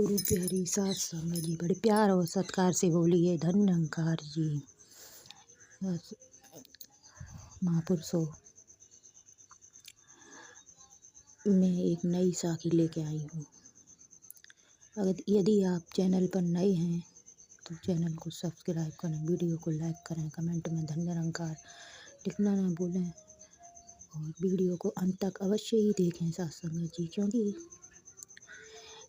गुरु प्यारी सास संगत जी बड़े प्यार और सत्कार से बोलिए। धन निरंकार जी बस महापुरुषों, मैं एक नई साखी लेके आई हूँ। अगर यदि आप चैनल पर नए हैं तो चैनल को सब्सक्राइब करें, वीडियो को लाइक करें, कमेंट में धन निरंकार लिखना ना भूलें और वीडियो को अंत तक अवश्य ही देखें सास संगत जी, क्योंकि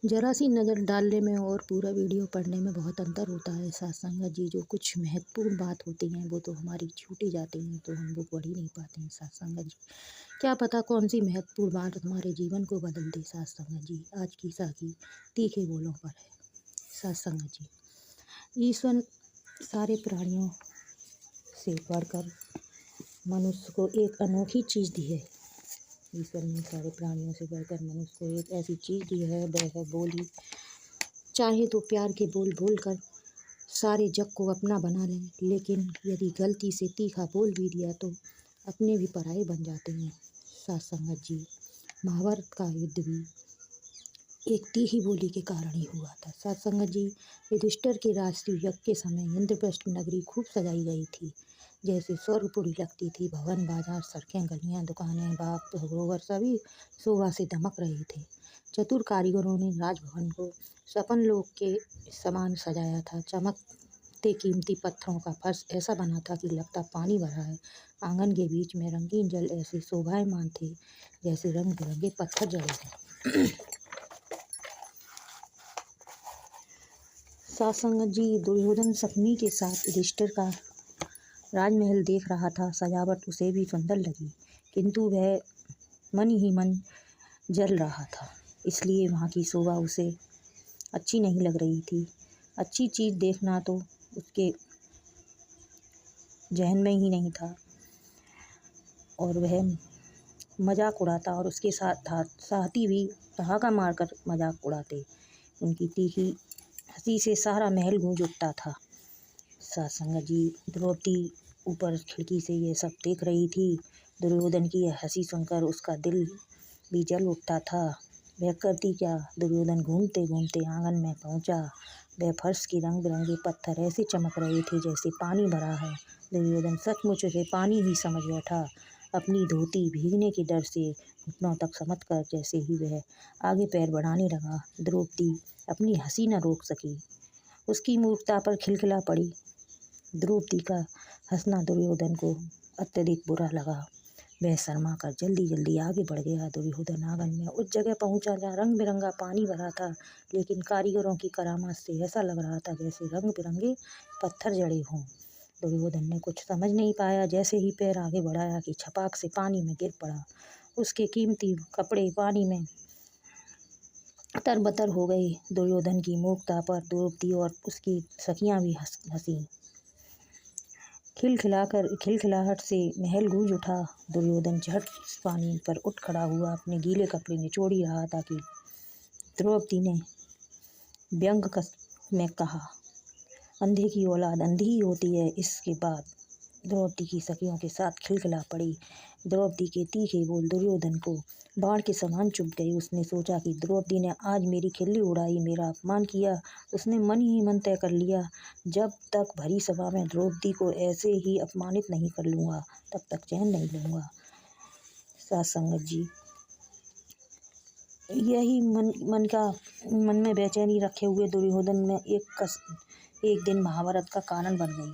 ज़रा सी नज़र डालने में और पूरा वीडियो पढ़ने में बहुत अंतर होता है सास संगत जी। जो कुछ महत्वपूर्ण बात होती हैं वो तो हमारी छूटी जाती हैं, तो हम वो पढ़ ही नहीं पाते हैं सास संगत जी। क्या पता कौन सी महत्वपूर्ण बात हमारे जीवन को बदल दे सास संगत जी। आज की साखी तीखे बोलों पर है सास संगत जी। ईश्वर सारे प्राणियों से बढ़कर मनुष्य को एक अनोखी चीज़ दी है। ईश्वर ने सारे प्राणियों से बढ़कर मनुष्य को एक ऐसी चीज़ दी है, वह है बोली। चाहे तो प्यार के बोल बोल कर सारे जग को अपना बना लें, लेकिन यदि गलती से तीखा बोल भी दिया तो अपने भी पराये बन जाते हैं सास संगत जी। महाभारत का युद्ध भी एक तीखी बोली के कारण ही हुआ था सास संगत जी। युधिष्ठिर के राष्ट्रीय यज्ञ के समय इंद्रप्रस्थ नगरी खूब सजाई गई थी, जैसे स्वर्गपुरी लगती थी। भवन, बाजार, सड़कें, गलियां, दुकानें, बाग, सरोवर सभी शोभा से दमक रहे थे। चतुर कारीगरों ने राजभवन को सपन लोक के समान सजाया था। चमकते कीमती पत्थरों का फर्श ऐसा बना था कि लगता पानी भरा है। आंगन के बीच में रंगीन जल ऐसे शोभायमान थे जैसे रंग बिरंगे पत्थर जड़े थे। सास संगत जी, दुर्योधन शकुनी के साथ युधिष्ठिर का राजमहल देख रहा था। सजावट उसे भी सुंदर लगी, किंतु वह मन ही मन जल रहा था, इसलिए वहाँ की शोभा उसे अच्छी नहीं लग रही थी। अच्छी चीज़ देखना तो उसके जहन में ही नहीं था और वह मजाक उड़ाता और उसके साथ साथी भी ठहाका मारकर मजाक उड़ाते। उनकी तीखी हंसी से सारा महल गूंज उठता था सास संगत जी। द्रौपदी ऊपर खिड़की से ये सब देख रही थी। दुर्योधन की यह हंसी सुनकर उसका दिल भी जल उठता था। वह करती क्या, दुर्योधन घूमते घूमते आंगन में पहुंचा। वह फर्श के रंग बिरंगे पत्थर ऐसे चमक रहे थे जैसे पानी भरा है। दुर्योधन सचमुच उसे पानी ही समझ बैठा। अपनी धोती भीगने के डर से घुटनों तक समझकर जैसे ही वह आगे पैर बढ़ाने लगा, द्रौपदी अपनी हंसी न रोक सकी। उसकी मूर्खता पर खिलखिला पड़ी। द्रौपदी का हंसना दुर्योधन को अत्यधिक बुरा लगा। वह शर्मा कर जल्दी जल्दी आगे बढ़ गया। दुर्योधन आंगन में उस जगह पहुंचा जहाँ रंग बिरंगा पानी भरा था, लेकिन कारीगरों की करामात से ऐसा लग रहा था जैसे रंग बिरंगे पत्थर जड़े हों। दुर्योधन ने कुछ समझ नहीं पाया। जैसे ही पैर आगे बढ़ाया कि छपाक से पानी में गिर पड़ा। उसके कीमती कपड़े पानी में तरबतर हो गए। दुर्योधन की मूर्खता पर द्रौपदी और उसकी सखियां भी हंसी। खिलखिलाहट से महल गूंज उठा। दुर्योधन झट पानी पर उठ खड़ा हुआ, अपने गीले कपड़े निचोड़ ही रहा था कि द्रौपदी ने व्यंग में कहा, अंधे की औलाद अंधी ही होती है। इसके बाद द्रौपदी की सखियों के साथ खिलखिला पड़ी। द्रौपदी के तीखे बोल दुर्योधन को बाण के समान चुभ गए। उसने सोचा कि द्रौपदी ने आज मेरी खिल्ली उड़ाई, मेरा अपमान किया। उसने मन ही मन तय कर लिया, जब तक भरी सभा में द्रौपदी को ऐसे ही अपमानित नहीं कर लूँगा तब तक चैन नहीं लूँगा सास संगत जी। यही मन में बेचैनी रखे हुए दुर्योधन में एक दिन महाभारत का कारण बन गई।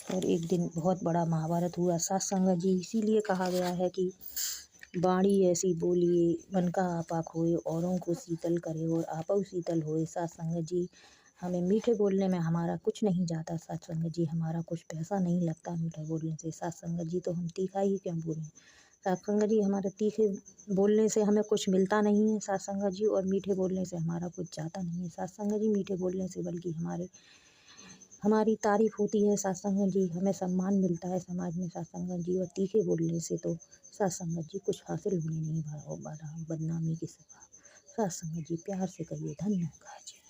और एक दिन बहुत बड़ा महाभारत हुआ सास संगत जी। इसीलिए कहा गया है कि बाणी ऐसी बोलिए मन का आपा खोए, औरों को शीतल करे और आपऊ शीतल होए। सास संगत जी, हमें मीठे बोलने में हमारा कुछ नहीं जाता सास संगत जी। हमारा कुछ पैसा नहीं लगता मीठे बोलने से सास संगत जी, तो हम तीखा ही क्यों बोलें सास संगत जी। हमारे तीखे बोलने से हमें कुछ मिलता नहीं है सास संगत जी, और मीठे बोलने से हमारा कुछ जाता नहीं है सास संगत जी। मीठे बोलने से बल्कि हमारी तारीफ होती है सास संगत जी, हमें सम्मान मिलता है समाज में सास संगत जी। और तीखे बोलने से तो सास संगत जी कुछ हासिल होने नहीं वाला, बदनामी की सिवा। सास संगत जी, प्यार से कहिए धन्यवाद जी।